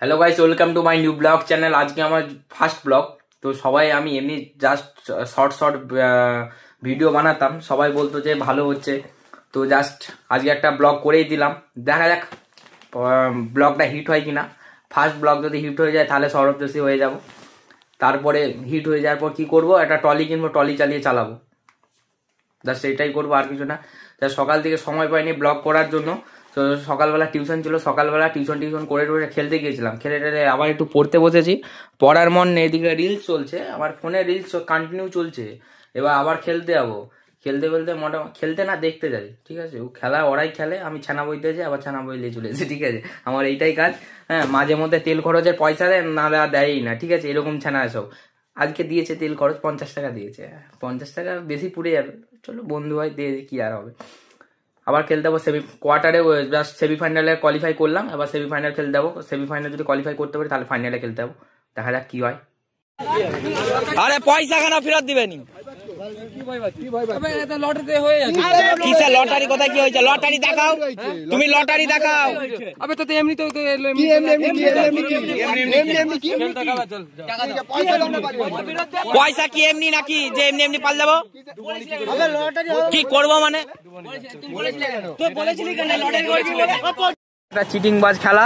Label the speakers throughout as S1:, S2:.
S1: Hello guys, welcome to my new blog channel. আজকে আমার first blog. তো সবাই আমি এমনি জাস্ট শর্ট শর্ট ভিডিও বানাতাম, সবাই বলতো যে ভালো হচ্ছে, তো জাস্ট আজকে একটা ব্লগ করেই দিলাম। দেখা যাক ব্লগটা হিট হয় কিনা। ফার্স্ট ব্লগ যদি হিট হয়ে যায় তাহলে সৌরভ যোশী হয়ে যাব। তারপরে হিট হয়ে যাওয়ার পর কি করব, একটা ট্রলি কিনবো, ট্রলি চালিয়ে চালাবো। জাস্ট এটাই করবো, আর কিছু না। জাস্ট সকাল থেকে সময় পাইনি ব্লগ করার জন্য। তো সকালবেলা টিউশন ছিল, সকালবেলা টিউশন করে খেলতে গিয়েছিলাম। খেলে টেলে আবার একটু পড়তে বসেছি, পড়ার মন নেই। এদিকে রিলস চলছে, আমার ফোনে রিলস কন্টিনিউ চলছে। এবার আবার খেলতে যাবো। খেলতে খেলতে খেলতে না দেখতে যাই, ঠিক আছে। ও খেলা ওরাই খেলে, আমি ছানা বইতে যাই, আবার ছানা বই নিয়ে চলে এসেছি, ঠিক আছে। আমার এইটাই কাজ। হ্যাঁ, মাঝে মধ্যে তেল খরচের পয়সা দেয় না, দেয়ই না, ঠিক আছে। এরকম ছানা সব। আজকে দিয়েছে তেল খরচ 50 টাকা দিয়েছে। 50 টাকা বেশি পুড়ে যাবে, চলো বন্ধু ভাই দিয়ে কি আর হবে। আবার খেলতে যাবো কোয়ার্টারে, জাস্ট সেমিফাইনালে কোয়ালিফাই করলাম, এবার সেমিফাইনাল খেলতে যাবো। সেমিফাইনাল যদি কোয়ালিফাই করতে পারি তাহলে ফাইনালে খেলতে যাবো, দেখা যাক কি হয়। আরে পয়সা কেন ফেরত দিবেনি? কিসের লটারি? কোথায় কি হয়েছে? লটারি দেখাও, তুমি লটারি দেখাও। আবে তো এমনি তো পয়সা কি এমনি নাকি যে এমনি এমনি পাল যাবো? কি করবো মানে? চিটিং বাজ খেলা,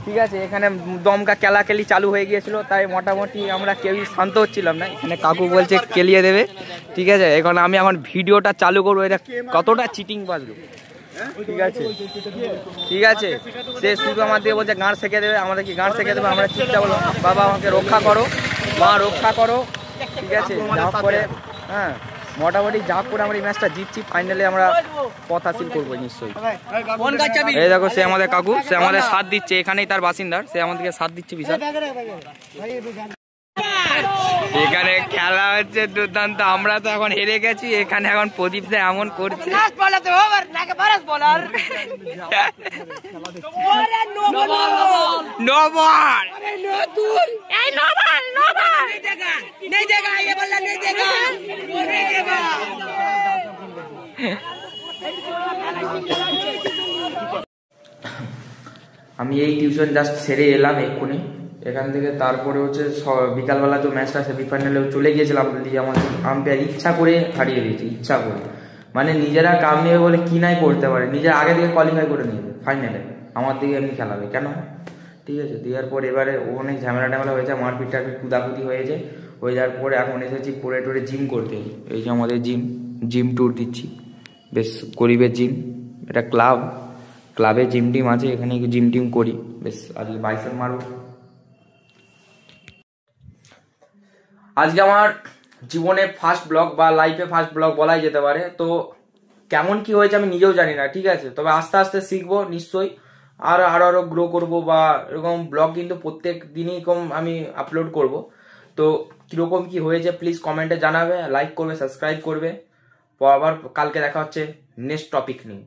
S1: ঠিক আছে। এখানে দমকা কেলাকেলি চালু হয়ে গিয়েছিল, তাই মোটামুটি আমরা কেউই শান্ত হচ্ছিলাম না। এখানে কাকু বলছে কেলিয়ে দেবে, ঠিক আছে। এখন আমি ভিডিওটা চালু করবো, এটা কতটা চিটিং বাজলো, ঠিক আছে। ঠিক আছে, সে শুধু আমাদের বলছে গাঁড় শেখে দেবে। আমাদের কি গাঁড় শেখে দেবে? আমরা চিন্তা বলো, বাবা আমাকে রক্ষা করো, মা রক্ষা করো, ঠিক আছে। যা করে, হ্যাঁ, মোটামুটি যা করে আমরা এই ম্যাচটা জিতছি, ফাইনালে আমরা পথ হাসিল করবো নিশ্চয়ই। এই দেখো, সে আমাদের কাকু, সে আমাদের সাথ দিচ্ছে, এখানেই তার বাসিন্দার, সে আমাদেরকে সাথ দিচ্ছে বিশাল। এখানে খেলা হচ্ছে দুর্দান্ত। আমরা তো এখন হেরে গেছি, এখানে এখন প্রদীপ দা এমন করছে। আমি এই টিউশন জাস্ট সেরে এলাম এক্ষুনি এখান থেকে। তারপরে হচ্ছে বিকালবেলা তো ম্যাচটা সেমিফাইনালে চলে গিয়েছিলাম, আমাদের আম্পায়ার ইচ্ছা করে হারিয়ে দিয়েছে, ইচ্ছা করে। মানে নিজেরা কাম নেবে বলে কি নাই করতে পারে, নিজের আগে থেকে কোয়ালিফাই করে নিয়ে যাবে ফাইনালে, আমার দিকে এমনি খেলাবে কেন, ঠিক আছে। দেওয়ার পর এবারে অনেক ঝামেলা হয়েছে, মারপিট টারপিট কুদাকুদি হয়েছে। হয়ে যাওয়ার পরে এখন এসেছি পরে টোরে জিম করতে। এই যে আমাদের জিম ট্যুর দিচ্ছি, বেশ গরিবের জিম, এটা ক্লাবে জিম টিম আছে, এখানে জিম টিম করি। বেশ আজকে বাইসেপ মারব। আজকে আমার জীবনে ফার্স্ট ব্লগ বা লাইফে ফার্স্ট ব্লগ বলাই যেতে পারে। তো কেমন কি হয়েছে আমি নিজেও জানি না, ঠিক আছে। তবে আস্তে আস্তে শিখবো নিশ্চয়ই, আরো গ্রো করব, বা এরকম ব্লগ কিন্তু প্রত্যেক দিনই কম আমি আপলোড করব। তো কিরকম কি হয়েছে প্লিজ কমেন্টে জানাবে, লাইক করবে, সাবস্ক্রাইব করবে। আবার কালকে দেখা হচ্ছে নেক্সট টপিক নিয়ে।